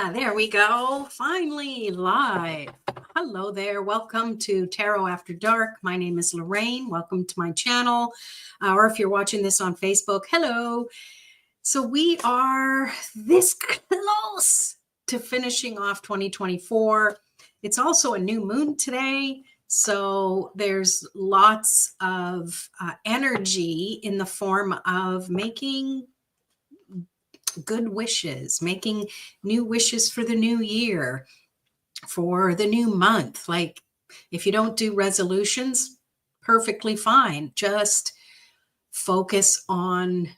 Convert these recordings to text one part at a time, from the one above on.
There we go. Finally live. Hello there. Welcome to Tarot After Dark. My name is Lorraine. Welcome to my channel. Or if you're watching this on Facebook, hello. So we are this close to finishing off 2024. It's also a new moon today. So there's lots of energy in the form of making good wishes, making new wishes for the new year, for the new month. Like if you don't do resolutions, perfectly fine. Just focus on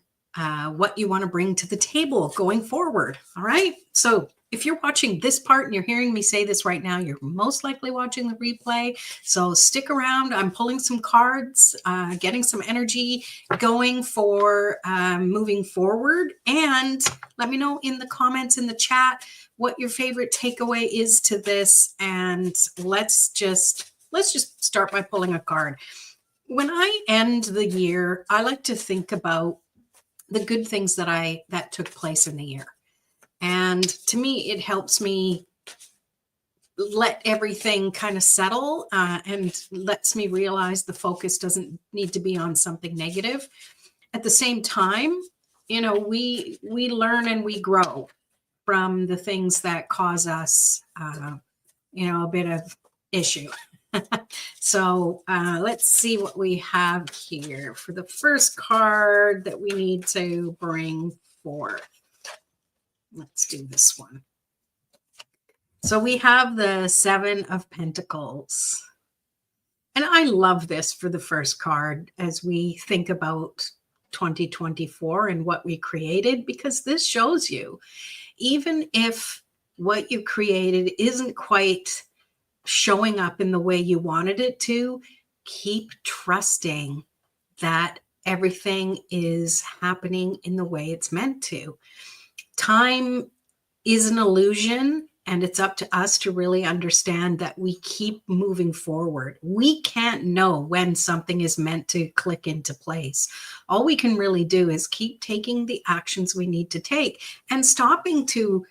what you want to bring to the table going forward. All right. So if you're watching this part and you're hearing me say this right now, you're most likely watching the replay. So stick around. I'm pulling some cards, getting some energy going for moving forward. And let me know in the comments in the chat what your favorite takeaway is to this. And let's just start by pulling a card. When I end the year, I like to think about the good things that took place in the year. And to me, it helps me let everything kind of settle and lets me realize the focus doesn't need to be on something negative. At the same time, you know, we learn and we grow from the things that cause us, a bit of issue. So let's see what we have here for the first card that we need to bring forth. Let's do this one. So we have the Seven of Pentacles. And I love this for the first card as we think about 2024 and what we created, because this shows you, even if what you created isn't quite showing up in the way you wanted it to, keep trusting that everything is happening in the way it's meant to. Time is an illusion, and it's up to us to really understand that we keep moving forward. We can't know when something is meant to click into place. All we can really do is keep taking the actions we need to take and stopping to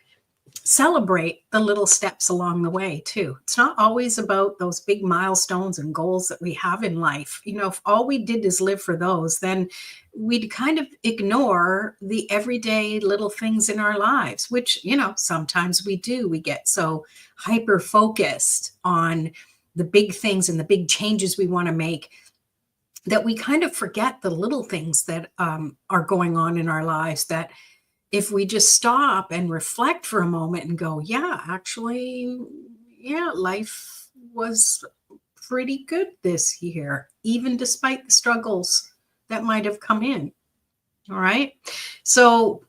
celebrate the little steps along the way too. It's not always about those big milestones and goals that we have in life. You know, if all we did is live for those, then we'd kind of ignore the everyday little things in our lives, which, you know, sometimes we do. We get so hyper focused on the big things and the big changes we want to make that we kind of forget the little things that are going on in our lives, that if we just stop and reflect for a moment and go, life was pretty good this year, even despite the struggles that might have come in. All right. So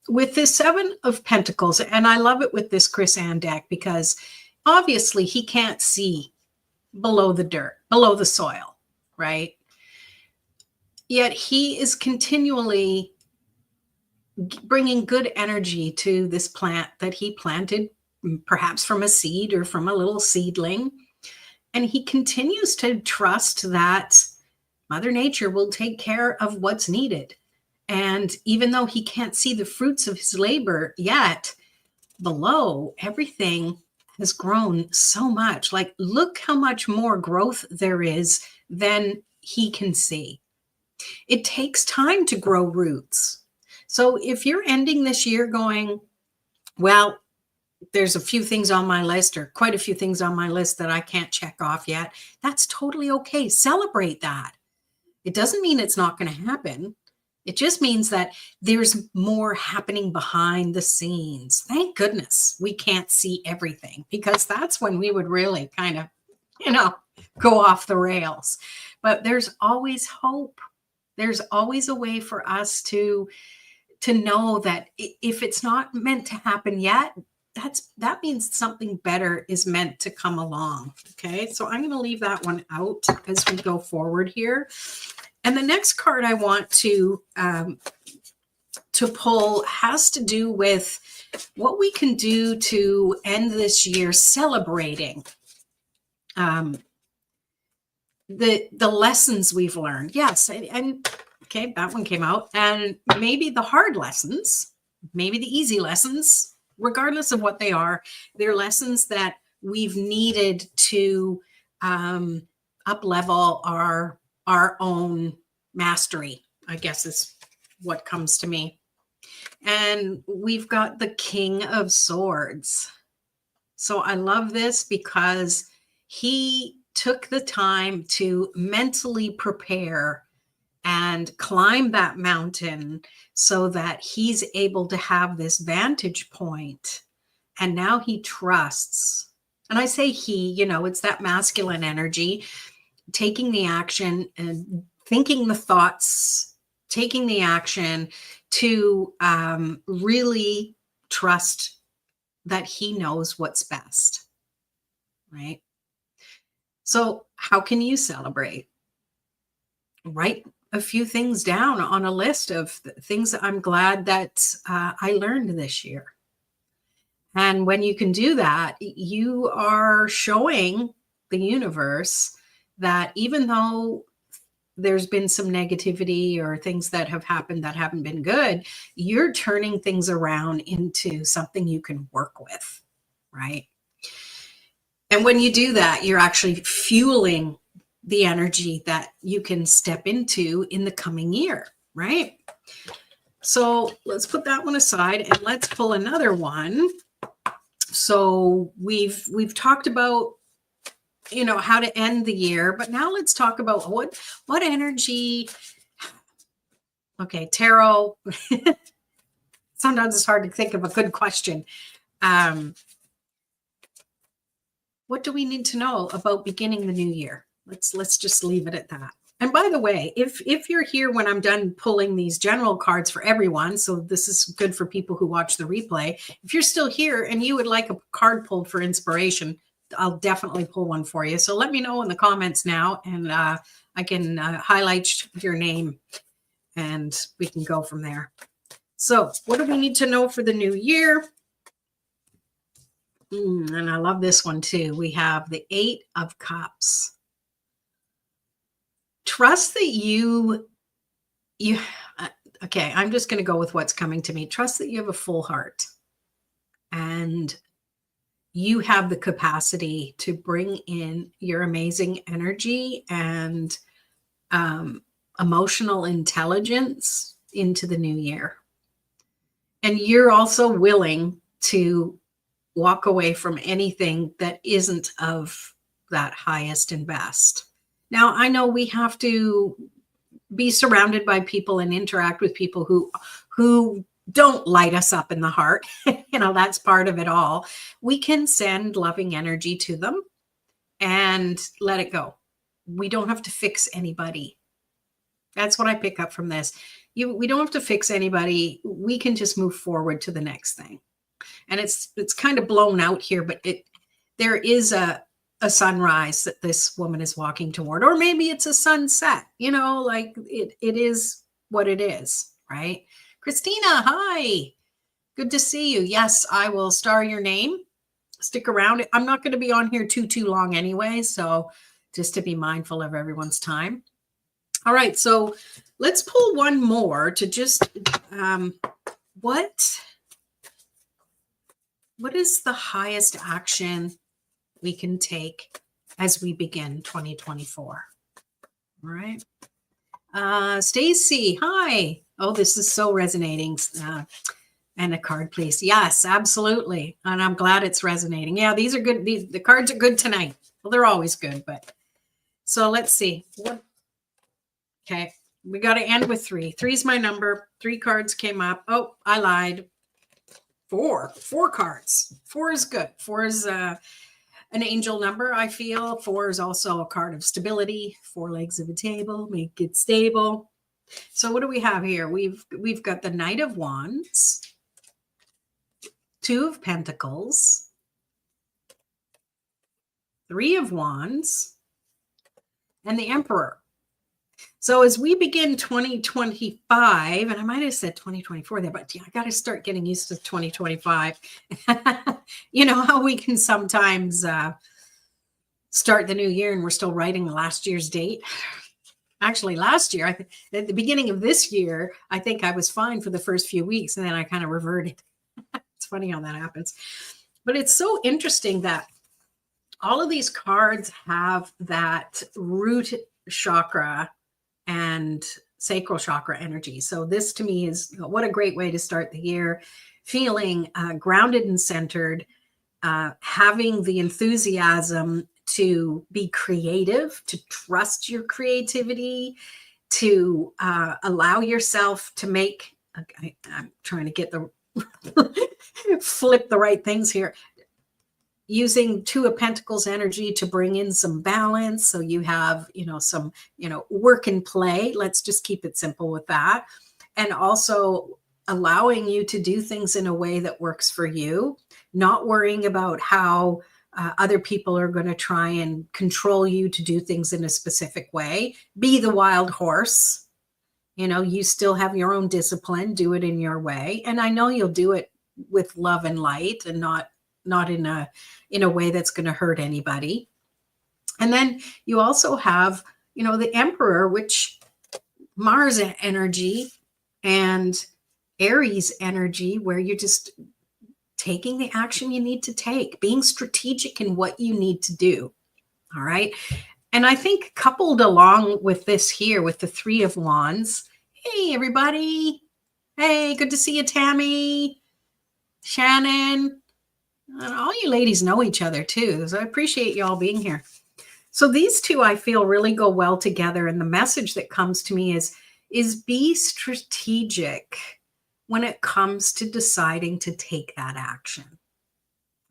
with this Seven of Pentacles, and I love it with this Chris-Anne deck, because obviously he can't see below the dirt, below the soil, right? Yet he is continually bringing good energy to this plant that he planted, perhaps from a seed or from a little seedling. And he continues to trust that Mother Nature will take care of what's needed. And even though he can't see the fruits of his labor yet, below, everything has grown so much. Like, look how much more growth there is than he can see. It takes time to grow roots. So if you're ending this year going, well, there's a few things on my list, or quite a few things on my list that I can't check off yet, that's totally okay. Celebrate that. It doesn't mean it's not going to happen. It just means that there's more happening behind the scenes. Thank goodness we can't see everything, because that's when we would really kind of, go off the rails. But there's always hope. There's always a way for us to know that if it's not meant to happen yet, that means something better is meant to come along. Okay, so I'm going to leave that one out as we go forward here. And the next card I want to pull has to do with what we can do to end this year celebrating the lessons we've learned. Yes, and okay, that one came out. And maybe the hard lessons, maybe the easy lessons, regardless of what they are, they're lessons that we've needed to up level our own mastery, I guess is what comes to me. And we've got the King of Swords. So I love this because he took the time to mentally prepare and climb that mountain so that he's able to have this vantage point. And now he trusts. And I say he, it's that masculine energy, taking the action and thinking the thoughts, taking the action to really trust that he knows what's best, right? So how can you celebrate? Write a few things down on a list of things that I'm glad that I learned this year. And when you can do that, you are showing the universe that even though there's been some negativity or things that have happened that haven't been good, you're turning things around into something you can work with, right? And when you do that, you're actually fueling the energy that you can step into in the coming year, right? So let's put that one aside and let's pull another one. So we've talked about how to end the year, but now let's talk about what energy. Okay, tarot. Sometimes it's hard to think of a good question. What do we need to know about beginning the new year? Let's just leave it at that. And by the way, if you're here when I'm done pulling these general cards for everyone, so this is good for people who watch the replay. If you're still here and you would like a card pulled for inspiration, I'll definitely pull one for you. So let me know in the comments now, and I can highlight your name and we can go from there. So what do we need to know for the new year? And I love this one too. We have the 8 of Cups. Trust that you okay, I'm just going to go with what's coming to me. Trust that you have a full heart and you have the capacity to bring in your amazing energy and emotional intelligence into the new year. And you're also willing to walk away from anything that isn't of that highest and best. Now, I know we have to be surrounded by people and interact with people who don't light us up in the heart. That's part of it all. We can send loving energy to them and let it go. We don't have to fix anybody. That's what I pick up from this. We don't have to fix anybody. We can just move forward to the next thing. And it's kind of blown out here, but there is a sunrise that this woman is walking toward, or maybe it's a sunset, it is what it is, right? Christina, hi. Good to see you. Yes, I will star your name. Stick around. I'm not going to be on here too long anyway, so just to be mindful of everyone's time. All right, so let's pull one more to just what is the highest action we can take as we begin 2024? All right. Stacy, hi. Oh, this is so resonating. And a card, please. Yes, absolutely. And I'm glad it's resonating. Yeah, these are good. The cards are good tonight. Well, they're always good, but so let's see. Okay, we got to end with 3. 3's my number. 3 cards came up. Oh, I lied. 4 cards. 4 is good. 4 is an angel number, I feel. 4 is also a card of stability. 4 legs of a table, make it stable. So what do we have here? We've got the Knight of Wands, 2 of Pentacles, 3 of Wands, and the Emperor. So as we begin 2025, and I might have said 2024 there, but I got to start getting used to 2025. You know how we can sometimes start the new year and we're still writing last year's date. Actually, last year, at the beginning of this year, I think I was fine for the first few weeks, and then I kind of reverted. It's funny how that happens. But it's so interesting that all of these cards have that root chakra and sacral chakra energy. So this to me is what a great way to start the year, feeling grounded and centered, having the enthusiasm to be creative, to trust your creativity, to allow yourself to make, okay, I'm trying to get the flip the right things here, using Two of Pentacles energy to bring in some balance. So you have, some, work and play. Let's just keep it simple with that. And also allowing you to do things in a way that works for you, not worrying about how other people are going to try and control you to do things in a specific way. Be the wild horse. You still have your own discipline, do it in your way. And I know you'll do it with love and light and not in a way that's going to hurt anybody. And then you also have, the Emperor, which Mars energy and Aries energy, where you're just taking the action you need to take, being strategic in what you need to do. All right. And I think coupled along with this here, with the Three of Wands, hey, everybody. Hey, good to see you, Tammy, Shannon. And all you ladies know each other too. So I appreciate you all being here. So these two, I feel, really go well together. And the message that comes to me is be strategic when it comes to deciding to take that action.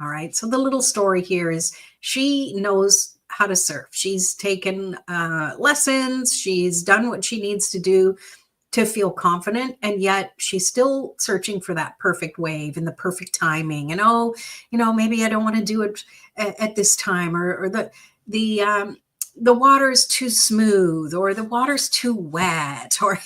All right. So the little story here is she knows how to surf. She's taken lessons. She's done what she needs to do to feel confident, and yet she's still searching for that perfect wave and the perfect timing. And maybe I don't want to do it at this time, or the water's too smooth, or the water's too wet, or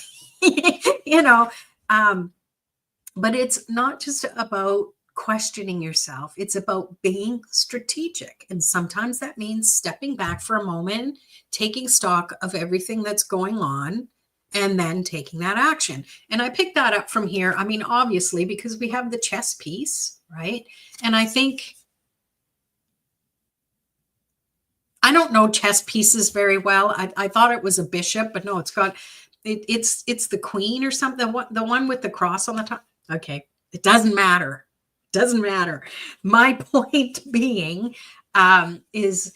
but it's not just about questioning yourself. It's about being strategic, and sometimes that means stepping back for a moment, taking stock of everything that's going on, and then taking that action. And I picked that up from here. I mean, obviously, because we have the chess piece, right? And I think, I don't know chess pieces very well. I thought it was a bishop, but no, it's the queen or something. The one with the cross on the top. Okay. It doesn't matter. Doesn't matter. My point being is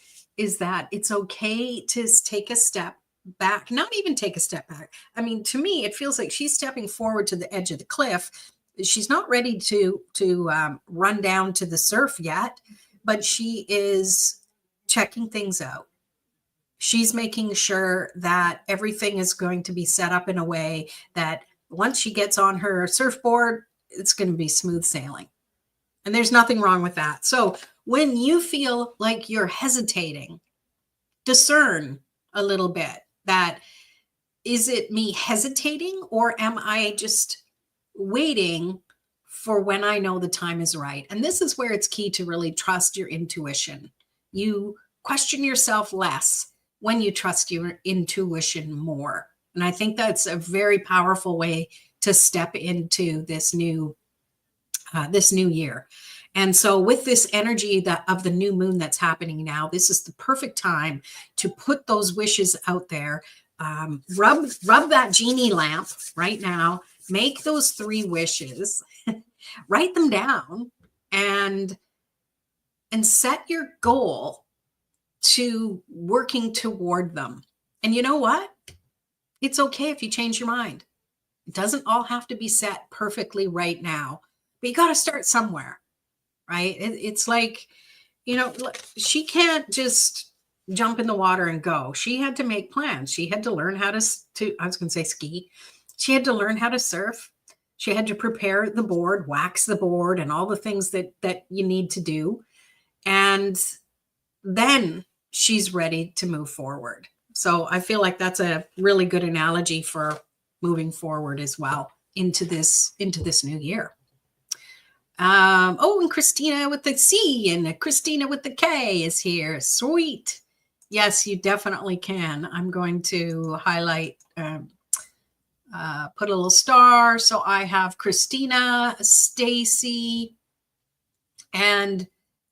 that it's okay to take a step back, not even take a step back. I mean, to me, it feels like she's stepping forward to the edge of the cliff. She's not ready to run down to the surf yet, but she is checking things out. She's making sure that everything is going to be set up in a way that once she gets on her surfboard, it's going to be smooth sailing. And there's nothing wrong with that. So when you feel like you're hesitating, discern a little bit. That, is it me hesitating, or am I just waiting for when I know the time is right? And this is where it's key to really trust your intuition. You question yourself less when you trust your intuition more. And I think that's a very powerful way to step into this new year. And so with this energy of the new moon that's happening now, this is the perfect time to put those wishes out there. Rub that genie lamp right now. Make those 3 wishes. Write them down and set your goal to working toward them. And you know what? It's okay if you change your mind. It doesn't all have to be set perfectly right now, but you got to start somewhere. Right? It's like, she can't just jump in the water and go. She had to make plans. She had to learn how to I was going to say ski. She had to learn how to surf. She had to prepare the board, wax the board, and all the things that you need to do. And then she's ready to move forward. So I feel like that's a really good analogy for moving forward as well into this new year. And Christina with the C and Christina with the K is here. Sweet. Yes, you definitely can. I'm going to highlight, put a little star. So I have Christina, Stacy, and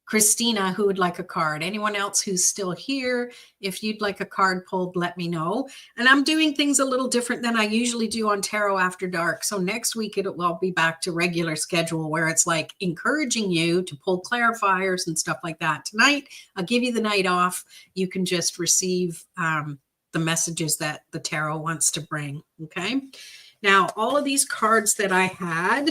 Christina, who would like a card. Anyone else who's still here, if you'd like a card pulled, let me know. And I'm doing things a little different than I usually do on Tarot After Dark. So next week, I'll be back to regular schedule where it's like encouraging you to pull clarifiers and stuff like that. Tonight, I'll give you the night off. You can just receive the messages that the tarot wants to bring. Okay. Now, all of these cards that I had,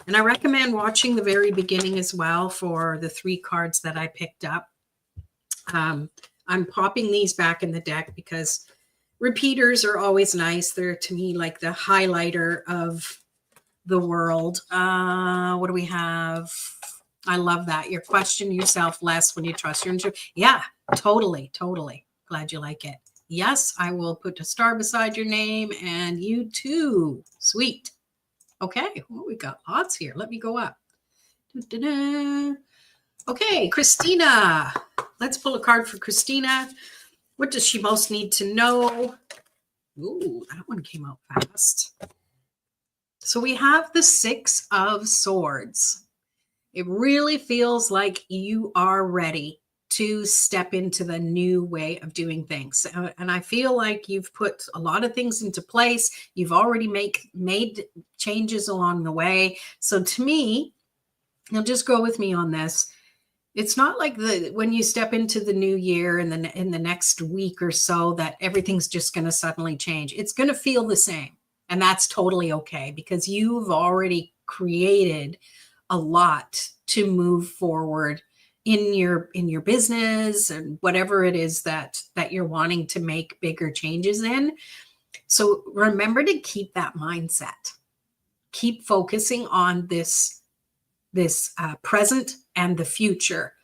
and I recommend watching the very beginning as well for the 3 cards that I picked up. I'm popping these back in the deck because repeaters are always nice. They're, to me, like the highlighter of the world. What do we have? I love that. You question yourself less when you trust your intuition. Yeah, totally, totally. Glad you like it. Yes, I will put a star beside your name, and you too. Sweet. Okay, well, we got lots here. Let me go up. Da-da-da. Okay, Christina. Let's pull a card for Christina. What does she most need to know? Ooh, that one came out fast. So we have the 6 of Swords. It really feels like you are ready to step into the new way of doing things. And I feel like you've put a lot of things into place. You've already made changes along the way. So to me, you'll just go with me on this. It's not like when you step into the new year in the next week or so that everything's just going to suddenly change. It's going to feel the same. And that's totally okay because you've already created a lot to move forward in your business and whatever it is that you're wanting to make bigger changes in. So remember to keep that mindset. Keep focusing on this present and the future.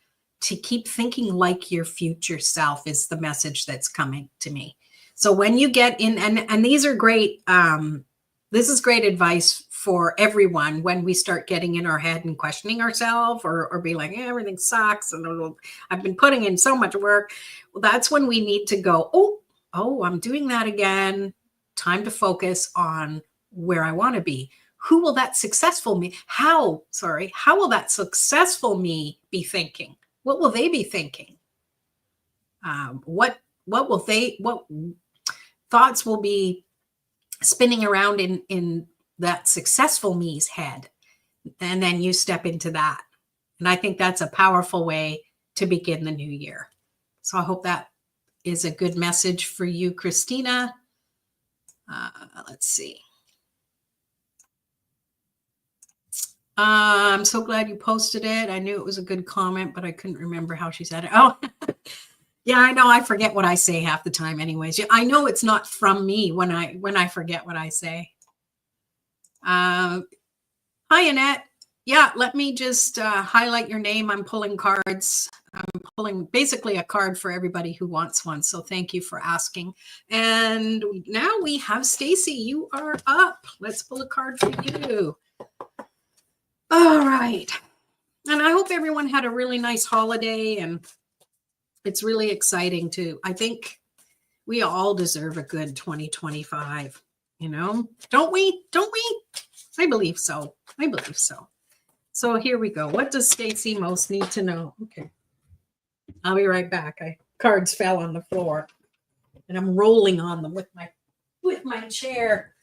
To keep thinking like your future self is the message that's coming to me. So when you get in, and these are great, this is great advice for everyone when we start getting in our head and questioning ourselves or be like, everything sucks and I've been putting in so much work. Well, that's when we need to go, oh, I'm doing that again. Time to focus on where I want to be. Who will that successful me? How will that successful me be thinking? What will they be thinking? What thoughts will be spinning around in that successful me's head? And then you step into that. And I think that's a powerful way to begin the new year. So I hope that is a good message for you, Christina. Let's see. I'm so glad you posted it. I knew it was a good comment, but I couldn't remember how she said it. Oh, yeah, I know. I forget what I say half the time anyways. I know it's not from me when I forget what I say. Hi, Annette. Yeah, let me just highlight your name. I'm pulling cards. I'm pulling basically a card for everybody who wants one. So thank you for asking. And now we have Stacy. You are up. Let's pull a card for you. All right. And I hope everyone had a really nice holiday. And it's really exciting too. I think we all deserve a good 2025. Don't we? I believe so. So here we go. What does Stacy most need to know? Okay. I'll be right back. Cards fell on the floor and I'm rolling on them with my chair.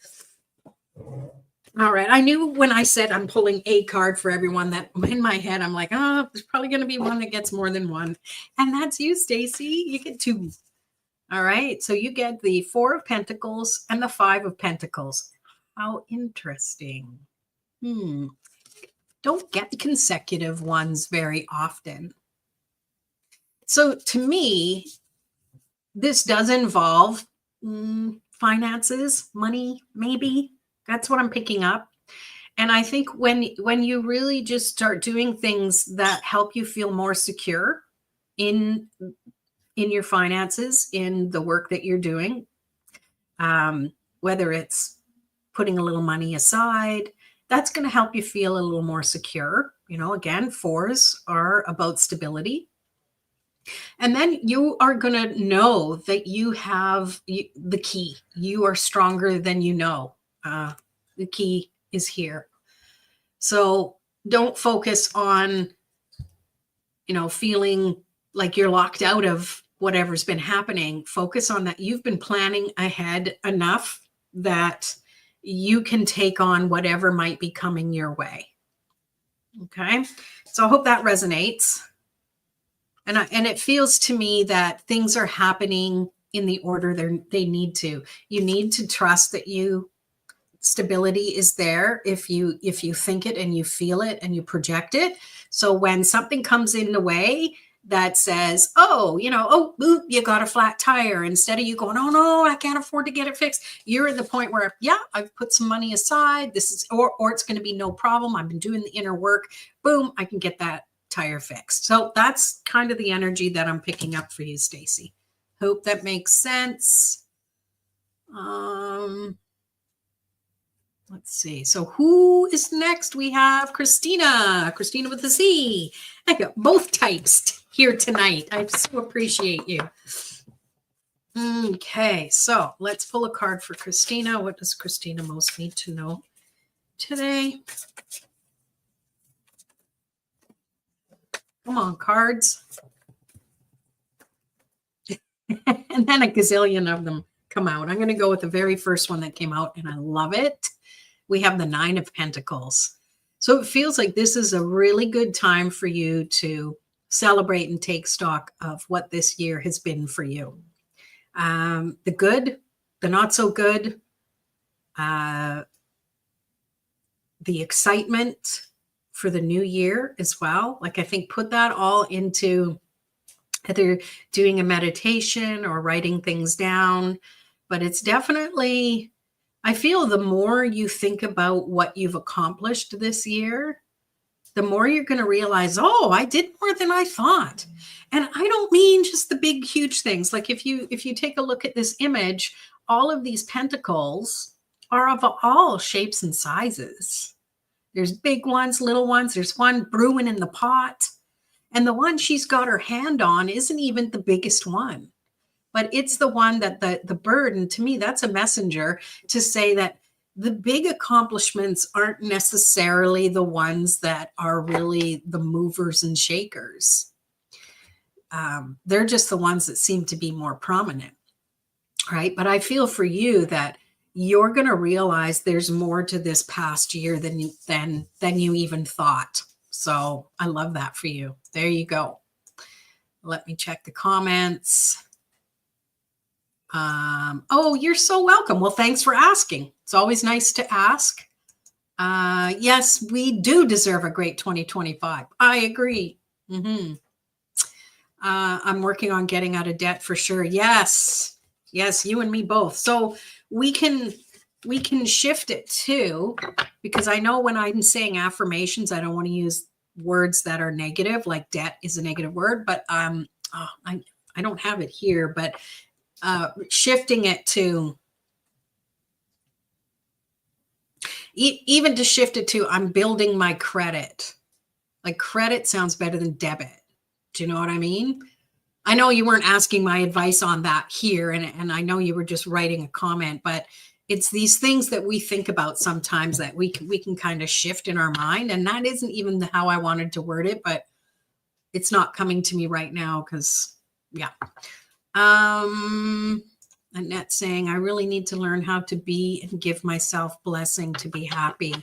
All right. I knew when I said I'm pulling a card for everyone that in my head, I'm like, there's probably going to be one that gets more than one. And that's you, Stacy. You get 2. All right. So you get the 4 of Pentacles and the 5 of Pentacles. How interesting. Don't get consecutive ones very often. So to me, this does involve finances, money, maybe. That's what I'm picking up. And I think when you really just start doing things that help you feel more secure in your finances, in the work that you're doing, whether it's putting a little money aside, that's going to help you feel a little more secure. Again, 4s are about stability. And then you are going to know that you have the key. You are stronger than you know. The key is here. So don't focus on feeling like you're locked out of whatever's been happening, focus on that. You've been planning ahead enough that you can take on whatever might be coming your way. Okay. So I hope that resonates. And it feels to me that things are happening in the order they need to. You need to trust that stability is there if you think it and you feel it and you project it. So when something comes in the way that says, oh, you got a flat tire, instead of you going, oh no, I can't afford to get it fixed, you're at the point where, yeah, I've put some money aside. This is, or it's going to be no problem. I've been doing the inner work. Boom, I can get that tire fixed. So that's kind of the energy that I'm picking up for you, Stacy. Hope that makes sense. Let's see. So who is next? We have Christina with a Z. I got both types here tonight. I so appreciate you. Okay, so let's pull a card for Christina. What does Christina most need to know today? Come on, cards. And then a gazillion of them come out. I'm going to go with the very first one that came out, and I love it. We have the 9 of Pentacles. So it feels like this is a really good time for you to celebrate and take stock of what this year has been for you. The good, the not so good, the excitement for the new year as well. Like, I think put that all into either doing a meditation or writing things down. But it's definitely, I feel the more you think about what you've accomplished this year, the more you're going to realize, oh, I did more than I thought. And I don't mean just the big, huge things. Like if you take a look at this image, all of these pentacles are of all shapes and sizes. There's big ones, little ones. There's one brewing in the pot. And the one she's got her hand on isn't even the biggest one. But it's the one that the burden, to me, that's a messenger to say that the big accomplishments aren't necessarily the ones that are really the movers and shakers. They're just the ones that seem to be more prominent, right? But I feel for you that you're going to realize there's more to this past year than you even thought. So I love that for you. There you go. Let me check the comments. Oh, you're so welcome. Well, thanks for asking. It's always nice to ask. Yes, we do deserve a great 2025. I agree. I'm working on getting out of debt for sure. Yes, you and me both. So we can shift it too, because I know when I'm saying affirmations, I don't want to use words that are negative, like debt is a negative word, but I don't have it here, but shifting it to even to shift it to I'm building my credit. Like credit sounds better than debit. Do you know what I mean? I know you weren't asking my advice on that here, and I know you were just writing a comment, but it's these things that we think about sometimes that we can kind of shift in our mind, and that isn't even how I wanted to word it, but it's not coming to me right now because, yeah. Annette saying, I really need to learn how to be and give myself blessing to be happy.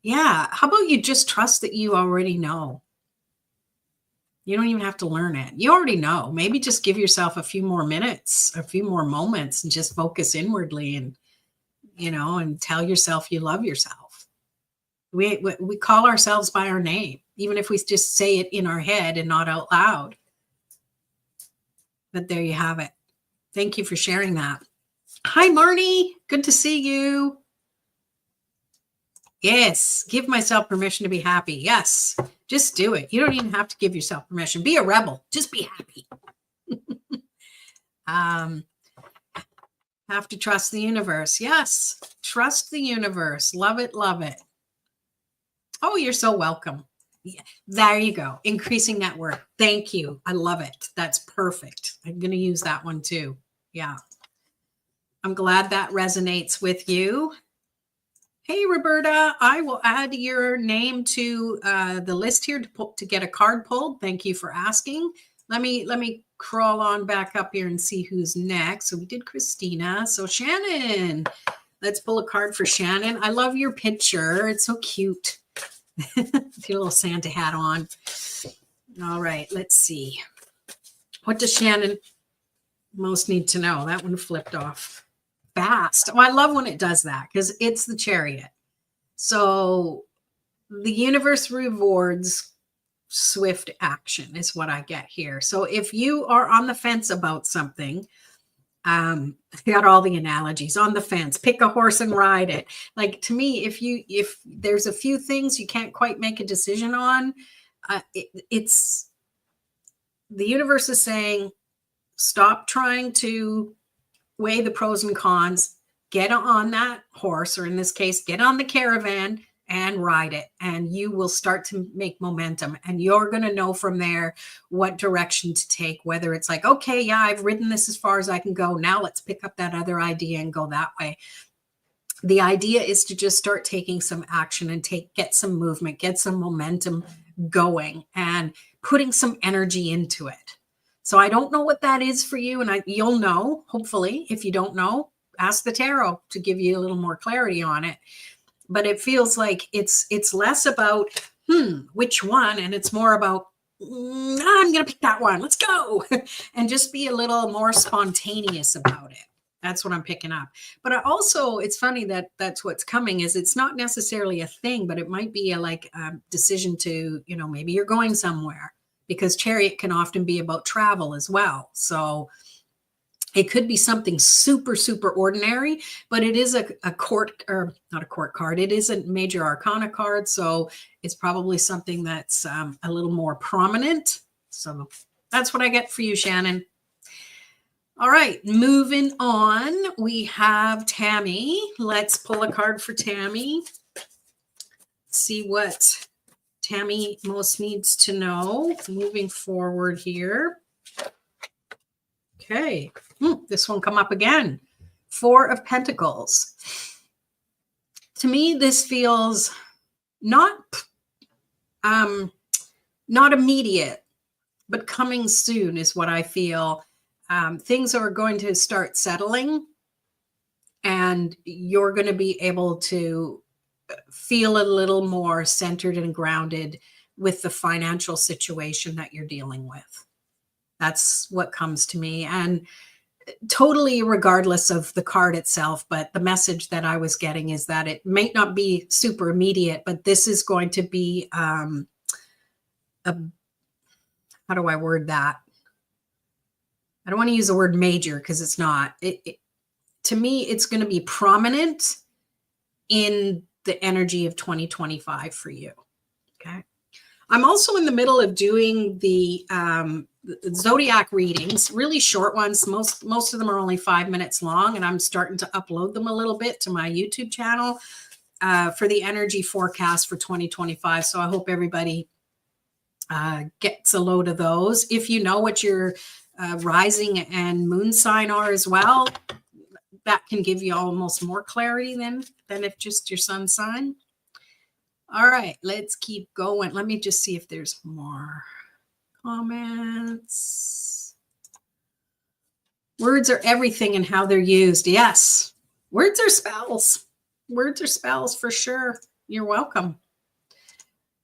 Yeah. How about you just trust that you already know? You don't even have to learn it. You already know. Maybe just give yourself a few more minutes, a few more moments, and just focus inwardly and, and tell yourself you love yourself. We call ourselves by our name, even if we just say it in our head and not out loud. But there you have it. Thank you for sharing that. Hi, Marnie. Good to see you. Yes. Give myself permission to be happy. Yes. Just do it. You don't even have to give yourself permission. Be a rebel. Just be happy. Have to trust the universe. Yes. Trust the universe. Love it. Love it. Oh, you're so welcome. Yeah, there you go. Increasing network. Thank you. I love it. That's perfect. I'm going to use that one too. Yeah. I'm glad that resonates with you. Hey, Roberta, I will add your name to the list here to get a card pulled. Thank you for asking. Let me crawl on back up here and see who's next. So we did Christina. So Shannon, let's pull a card for Shannon. I love your picture. It's so cute. Your little Santa hat on. All right, let's see. What does Shannon most need to know? That one flipped off fast. Oh, I love when it does that because it's the Chariot. So the universe rewards swift action is what I get here. So if you are on the fence about something, I got all the analogies on the fence, pick a horse and ride it. Like to me, if there's a few things you can't quite make a decision on, it's the universe is saying, stop trying to weigh the pros and cons, get on that horse, or in this case, get on the caravan and ride it. And you will start to make momentum. And you're going to know from there what direction to take, whether it's like, okay, yeah, I've ridden this as far as I can go. Now let's pick up that other idea and go that way. The idea is to just start taking some action and get some movement, get some momentum going and putting some energy into it. So I don't know what that is for you. And you'll know, hopefully. If you don't know, ask the tarot to give you a little more clarity on it. But it feels like it's less about, which one? And it's more about, I'm going to pick that one. Let's go. And just be a little more spontaneous about it. That's what I'm picking up. But also, it's funny that that's what's coming is it's not necessarily a thing, but it might be a decision to, maybe you're going somewhere, because Chariot can often be about travel as well. So it could be something super, super ordinary, but it is a court, or not a court card. It is a major arcana card. So it's probably something that's a little more prominent. So that's what I get for you, Shannon. All right, moving on. We have Tammy. Let's pull a card for Tammy. See what Tammy most needs to know moving forward here. Okay, this one come up again. 4 of Pentacles. To me, this feels not immediate, but coming soon is what I feel. Things are going to start settling, and you're going to be able to feel a little more centered and grounded with the financial situation that you're dealing with. That's what comes to me. And totally regardless of the card itself, but the message that I was getting is that it may not be super immediate, but this is going to be, how do I word that? I don't want to use the word major because it's not. To me, it's going to be prominent in the energy of 2025 for you. Okay. I'm also in the middle of doing the zodiac readings, really short ones. Most of them are only 5 minutes long, and I'm starting to upload them a little bit to my YouTube channel for the energy forecast for 2025. So I hope everybody gets a load of those. If you know what your rising and moon sign are as well, that can give you almost more clarity than if just your sun sign. All right, let's keep going. Let me just see if there's more comments. Words are everything and how they're used. Yes, words are spells. Words are spells for sure. You're welcome.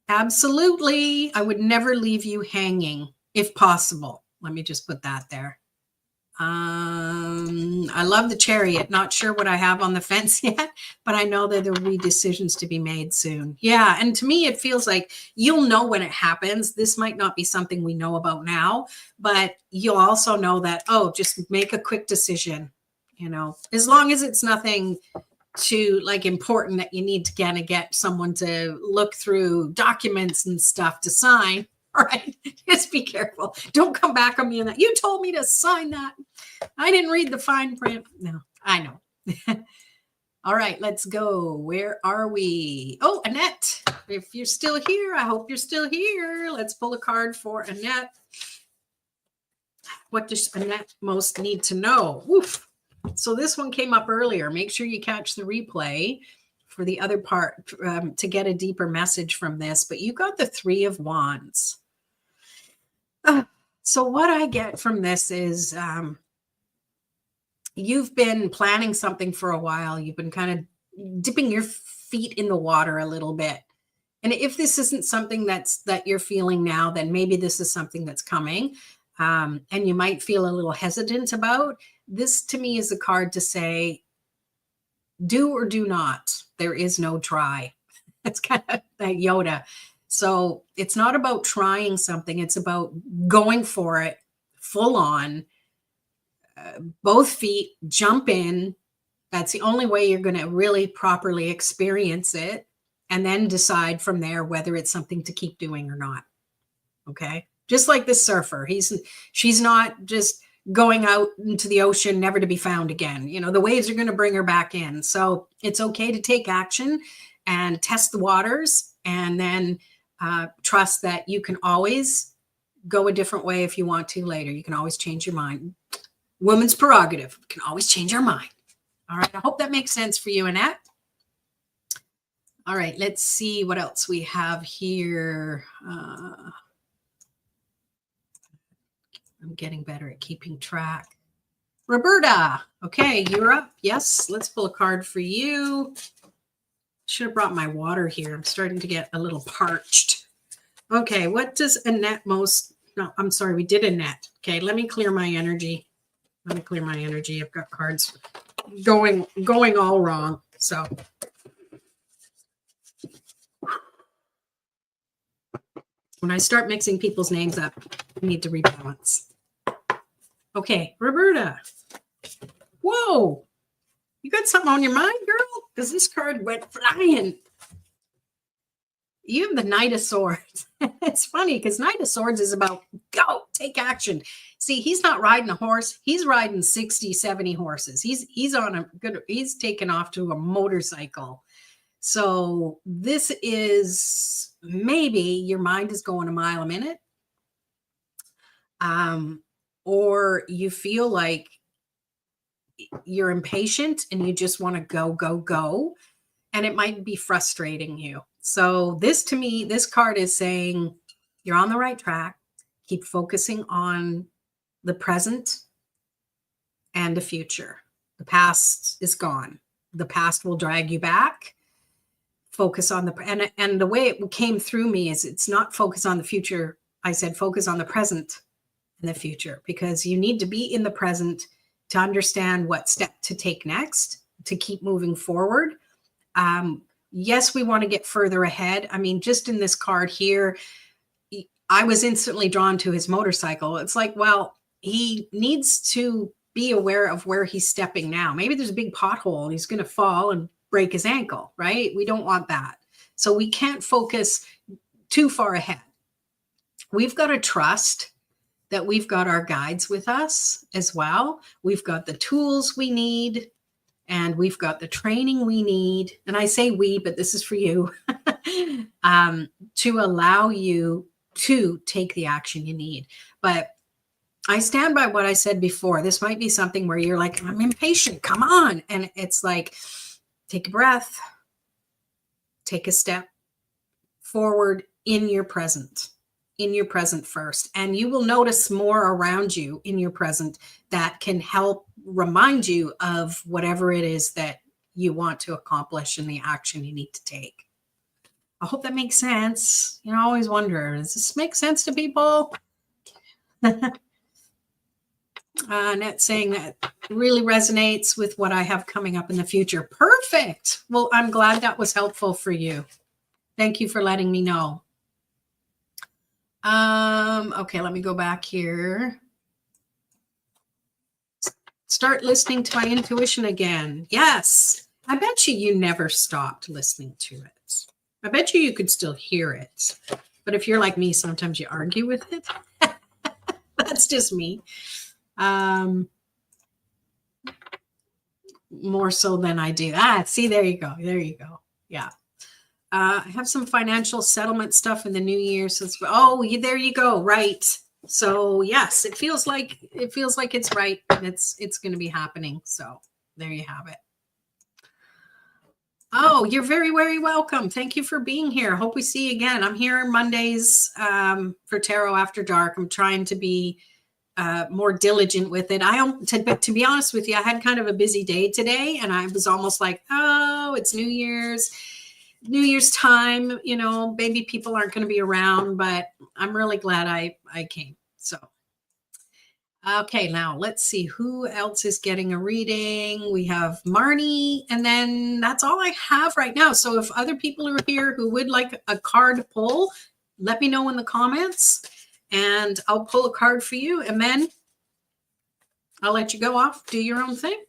Absolutely. I would never leave you hanging if possible. Let me just put that there. I love the Chariot. Not sure what I have on the fence yet, but I know that there will be decisions to be made soon. Yeah. And to me, it feels like you'll know when it happens. This might not be something we know about now, but you'll also know that, just make a quick decision, as long as it's nothing too important that you need to kind of get someone to look through documents and stuff to sign. All right, just be careful. Don't come back on me and that. You told me to sign that. I didn't read the fine print. No, I know. All right, let's go. Where are we? Oh, Annette. If you're still here, I hope you're still here. Let's pull a card for Annette. What does Annette most need to know? Oof. So this one came up earlier. Make sure you catch the replay for the other part to get a deeper message from this, but you got the Three of Wands. So what I get from this is you've been planning something for a while. You've been kind of dipping your feet in the water a little bit. And if this isn't something that you're feeling now, then maybe this is something that's coming. And you might feel a little hesitant about. This to me is a card to say, do or do not. There is no try. It's kind of that Yoda. So it's not about trying something. It's about going for it full on, both feet, jump in. That's the only way you're going to really properly experience it. And then decide from there whether it's something to keep doing or not. Okay. Just like this surfer, she's not just going out into the ocean, never to be found again. You know, the waves are going to bring her back in. So it's okay to take action and test the waters, and then trust that you can always go a different way if you want to later. You can always change your mind. Woman's prerogative. You can always change our mind. All right. I hope that makes sense for you, Annette. All right. Let's see what else we have here. I'm getting better at keeping track. Roberta. Okay. You're up. Yes. Let's pull a card for you. Should have brought my water here. I'm starting to get a little parched. Okay. What does Annette no, I'm sorry. We did Annette. Okay. Let me clear my energy. I've got cards going all wrong. So when I start mixing people's names up, I need to rebalance. Okay, Roberta. Whoa. You got something on your mind, girl? Because this card went flying. You have the Knight of Swords. It's funny because Knight of Swords is about go, take action. See, he's not riding a horse. He's riding 60, 70 horses. He's taken off to a motorcycle. So this is maybe your mind is going a mile a minute. Or you feel like you're impatient and you just want to go, go, go. And it might be frustrating you. So this, to me, this card is saying you're on the right track. Keep focusing on the present and the future. The past is gone. The past will drag you back. Focus on and the way it came through me is it's not focus on the future. I said focus on the present and the future, because you need to be in the present to understand what step to take next to keep moving forward. Yes, we want to get further ahead. I mean, just in this card here, I was instantly drawn to his motorcycle. It's like, well, he needs to be aware of where he's stepping now. Maybe there's a big pothole and he's going to fall and break his ankle, right? We don't want that. So we can't focus too far ahead. We've got to trust that we've got our guides with us as well. We've got the tools we need, and we've got the training we need. And I say we, but this is for you, to allow you to take the action you need. But I stand by what I said before. This might be something where you're like, I'm impatient, come on. And it's like, take a breath, take a step forward in your present first. And you will notice more around you in your present that can help remind you of whatever it is that you want to accomplish and the action you need to take. I hope that makes sense. You know, I always wonder, does this make sense to people? Annette saying that really resonates with what I have coming up in the future. Perfect. Well, I'm glad that was helpful for you. Thank you for letting me know. Okay, let me go back here. Start listening to my intuition again. Yes. I bet you never stopped listening to it. I bet you could still hear it. But if you're like me, sometimes you argue with it. That's just me. More so than I do. See, there you go. There you go. Yeah. I have some financial settlement stuff in the new year. So there you go. Right. So yes, it feels like it's right. And it's going to be happening. So there you have it. Oh, you're very, very welcome. Thank you for being here. Hope we see you again. I'm here Mondays for Tarot After Dark. I'm trying to be more diligent with it. To be honest with you, I had kind of a busy day today, and I was almost like, oh, it's New Year's time. You know, maybe people aren't going to be around, but I'm really glad I came. So. Okay, now let's see who else is getting a reading. We have Marnie, and then that's all I have right now. So if other people are here who would like a card pull, let me know in the comments and I'll pull a card for you, and then I'll let you go off, do your own thing.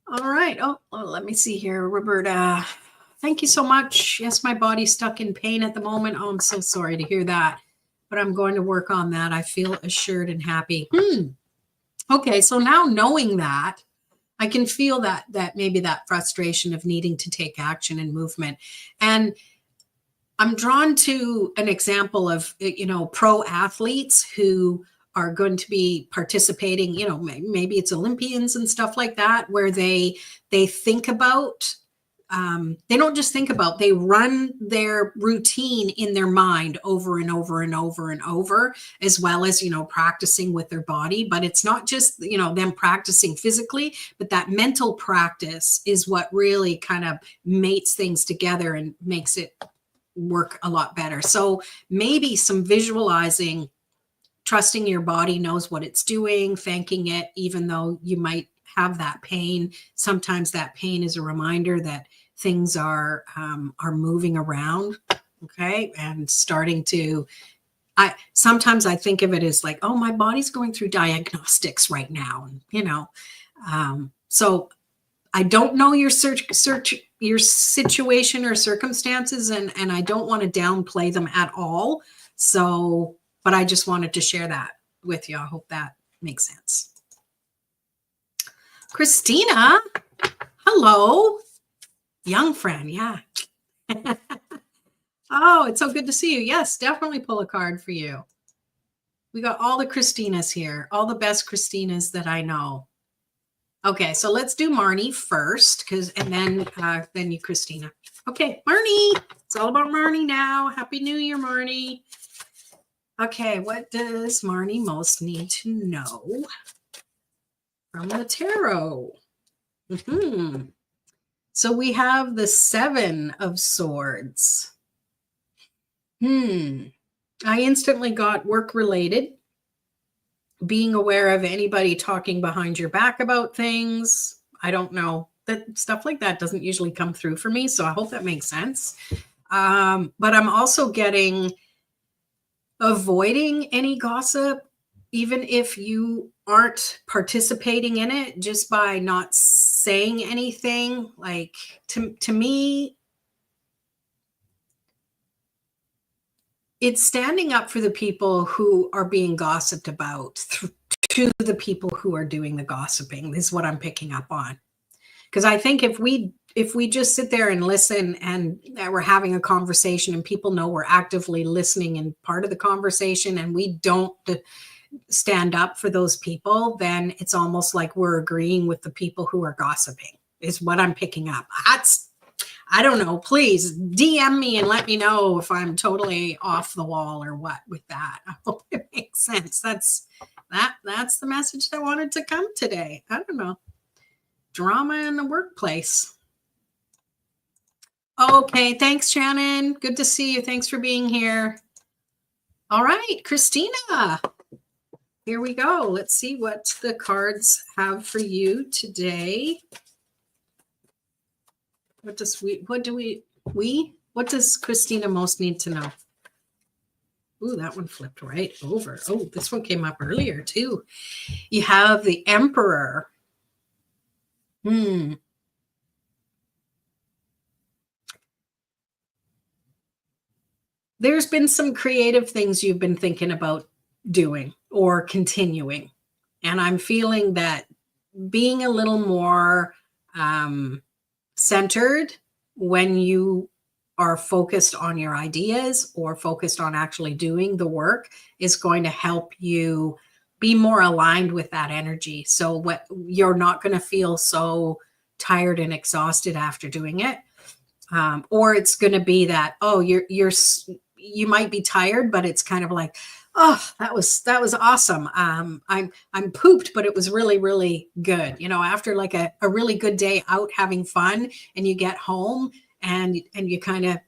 All right. Oh, let me see here. Roberta, thank you so much. Yes, my body's stuck in pain at the moment. Oh, I'm so sorry to hear that. But I'm going to work on that. I feel assured and happy. Okay, so now knowing that, I can feel that maybe that frustration of needing to take action and movement. And I'm drawn to an example of, pro athletes who are going to be participating, maybe it's Olympians and stuff like that, where they think about they don't just think about, they run their routine in their mind over and over and over and over, as well as, practicing with their body. But it's not just, them practicing physically, but that mental practice is what really kind of mates things together and makes it work a lot better. So maybe some visualizing, trusting your body knows what it's doing, thanking it, even though you might have that pain. Sometimes that pain is a reminder that things are moving around, okay, and starting to. Sometimes I think of it as like, oh, my body's going through diagnostics right now, so I don't know your your situation or circumstances, and I don't want to downplay them at all. So, but I just wanted to share that with you. I hope that makes sense. Christina, hello. Young friend, yeah. Oh, it's so good to see you. Yes, definitely pull a card for you. We got all the Christinas here, all the best Christinas that I know. Okay, so let's do Marnie first, and then you, Christina. Okay, Marnie. It's all about Marnie now. Happy New Year, Marnie. Okay, what does Marnie most need to know from the tarot? So we have the Seven of Swords. I instantly got work-related, being aware of anybody talking behind your back about things. I don't know. That stuff like that doesn't usually come through for me, so I hope that makes sense. But I'm also getting avoiding any gossip, even if you aren't participating in it, just by not saying anything. Like to me, it's standing up for the people who are being gossiped about to the people who are doing the gossiping. This is what I'm picking up on. Because I think if we just sit there and listen, and that we're having a conversation and people know we're actively listening and part of the conversation, and we don't stand up for those people, then it's almost like we're agreeing with the people who are gossiping, is what I'm picking up. I don't know. Please DM me and let me know if I'm totally off the wall or what with that. I hope it makes sense. That's the message that wanted to come today. I don't know. Drama in the workplace. Okay. Thanks, Shannon. Good to see you. Thanks for being here. All right, Christina. Here we go. Let's see what the cards have for you today. What does Christina most need to know? Ooh, that one flipped right over. Oh, this one came up earlier too. You have the Emperor. There's been some creative things you've been thinking about doing or continuing. And I'm feeling that being a little more centered when you are focused on your ideas or focused on actually doing the work is going to help you be more aligned with that energy. So what you're not going to feel so tired and exhausted after doing it. Or it's going to be that, oh, you might be tired, but it's kind of like, oh, that was awesome. I'm pooped, but it was really, really good. You know, after like a really good day out having fun, and you get home and you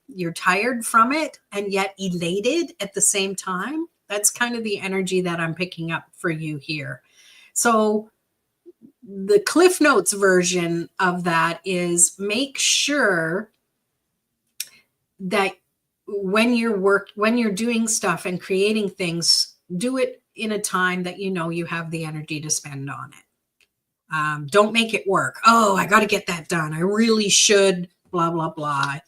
you're tired from it and yet elated at the same time. That's kind of the energy that I'm picking up for you here. So the Cliff Notes version of that is, make sure that when you're doing stuff and creating things, do it in a time that you know you have the energy to spend on it. Don't make it work. Oh, I got to get that done. I really should, blah, blah, blah.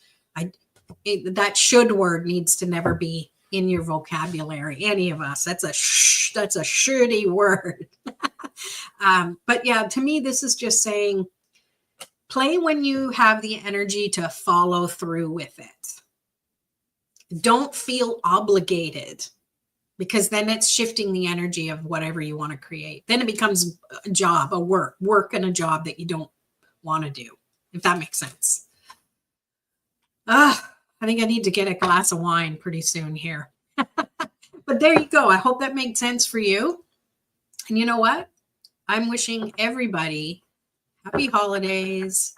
That should word needs to never be in your vocabulary. Any of us, that's a shouldy word. But yeah, to me, this is just saying, play when you have the energy to follow through with it. Don't feel obligated, because then it's shifting the energy of whatever you want to create. Then it becomes a job, a work and a job that you don't want to do, if that makes sense. I think I need to get a glass of wine pretty soon here. But there you go. I hope that made sense for you. And you know what? I'm wishing everybody happy holidays,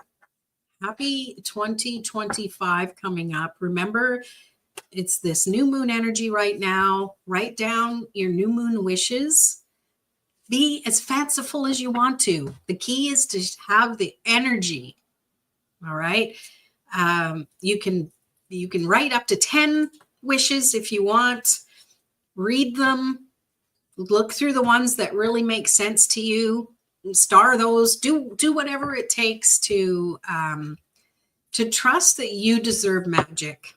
happy 2025 coming up. Remember, it's this new moon energy right now. Write down your new moon wishes. Be as fanciful as you want to. The key is to have the energy. All right. You can write up to 10 wishes if you want. Read them. Look through the ones that really make sense to you. Star those. Do whatever it takes to trust that you deserve magic.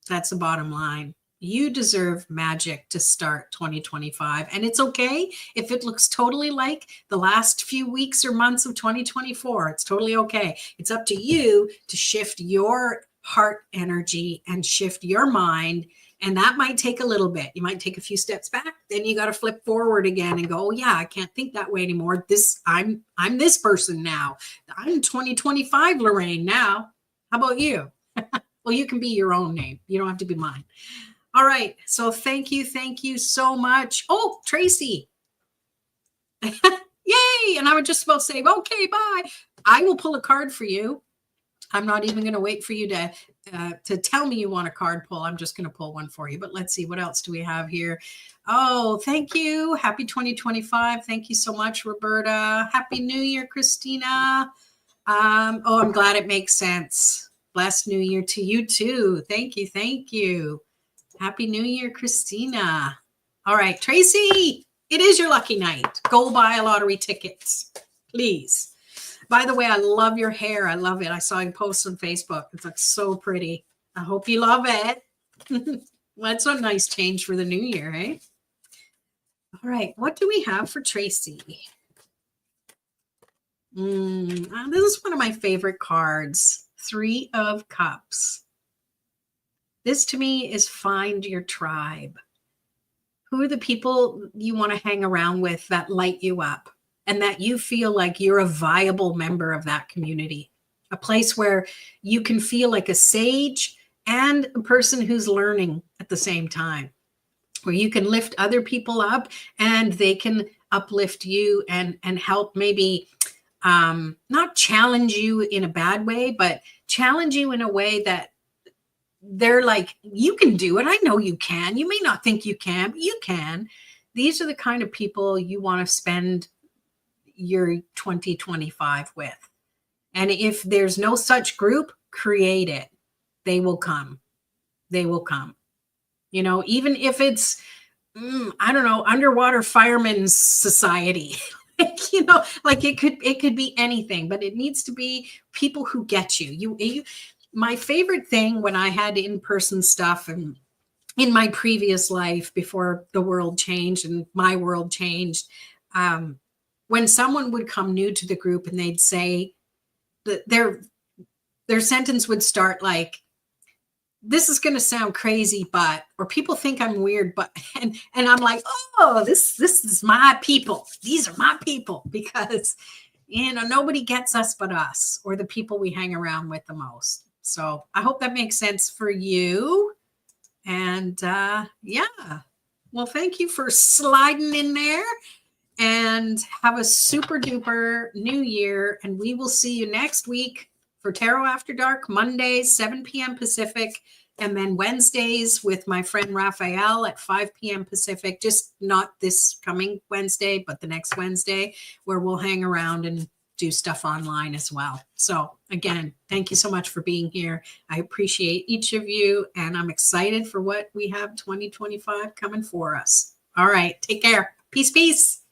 That's the bottom line. You deserve magic to start 2025. And it's okay if it looks totally like the last few weeks or months of 2024. It's totally okay. It's up to you to shift your heart energy and shift your mind. And that might take a little bit. You might take a few steps back. Then you got to flip forward again and go, oh yeah, I can't think that way anymore. I'm this person now. I'm 2025 Lorraine now. How about you? Well, you can be your own name. You don't have to be mine. All right. So thank you so much. Oh, Tracy. Yay. And I was just about to say, okay, bye. I will pull a card for you. I'm not even going to wait for you to tell me you want a card pull. I'm just going to pull one for you. But let's see, what else do we have here? Oh, thank you. Happy 2025. Thank you so much, Roberta. Happy New Year, Christina. Oh, I'm glad it makes sense. Blessed New Year to you too. Thank you. Thank you. Happy New Year, Christina. All right, Tracy, it is your lucky night. Go buy a lottery tickets, please. By the way, I love your hair. I love it. I saw you post on Facebook. It looks so pretty. I hope you love it. Well, that's a nice change for the new year, eh? All right, what do we have for Tracy? This is one of my favorite cards. 3 of Cups. This to me is find your tribe. Who are the people you want to hang around with that light you up and that you feel like you're a viable member of that community? A place where you can feel like a sage and a person who's learning at the same time, where you can lift other people up and they can uplift you and help maybe not challenge you in a bad way, but challenge you in a way that they're like, you can do it. I know you can. You may not think you can, but you can. These are the kind of people you want to spend your 2025 with. And if there's no such group, create it. They will come. They will come. You know, even if it's, I don't know, Underwater Firemen's Society. You know, like it could be anything, but it needs to be people who get you. My favorite thing when I had in-person stuff and in my previous life before the world changed and my world changed, when someone would come new to the group and they'd say that their sentence would start like, this is going to sound crazy, but, or people think I'm weird, but, and I'm like, oh, this is my people. These are my people, because Nobody gets us but us, or the people we hang around with the most. So I hope that makes sense for you. And yeah, well, thank you for sliding in there, and have a super duper new year. And we will see you next week for Tarot After Dark, Mondays, 7 p.m. Pacific, and then Wednesdays with my friend Raphael at 5 p.m. Pacific, just not this coming Wednesday, but the next Wednesday, where we'll hang around and do stuff online as well. So again, thank you so much for being here. I appreciate each of you, and I'm excited for what we have 2025 coming for us. All right, take care. Peace, peace.